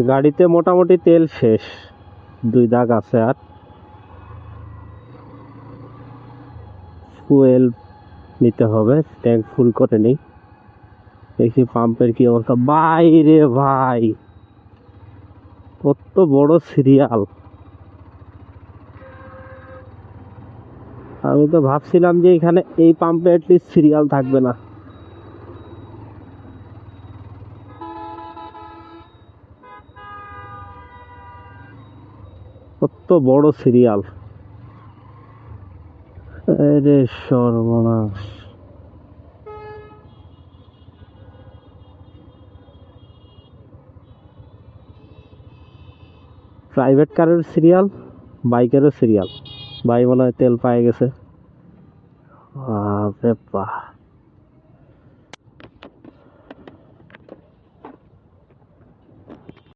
গাড়িতে মোটামুটি তেল শেষ, 2 দাগ আছে আর ফুয়েল নিতে হবে, ট্যাঙ্ক ফুল করে নেই। দেখি পাম্পের কি অবস্থা। বাইরে ভাই কত বড় সিরিয়াল! আমি তো ভাবছিলাম যে এখানে এই পাম্পে অ্যাটলিস্ট সিরিয়াল থাকবে না। কত বড় সিরিয়াল! আরে সর্বনাশ! প্রাইভেট কারের সিরিয়াল, বাইকেরও সিরিয়াল। ভাই মনে হয় তেল পায়ে গেছে। বাপরে বাপ!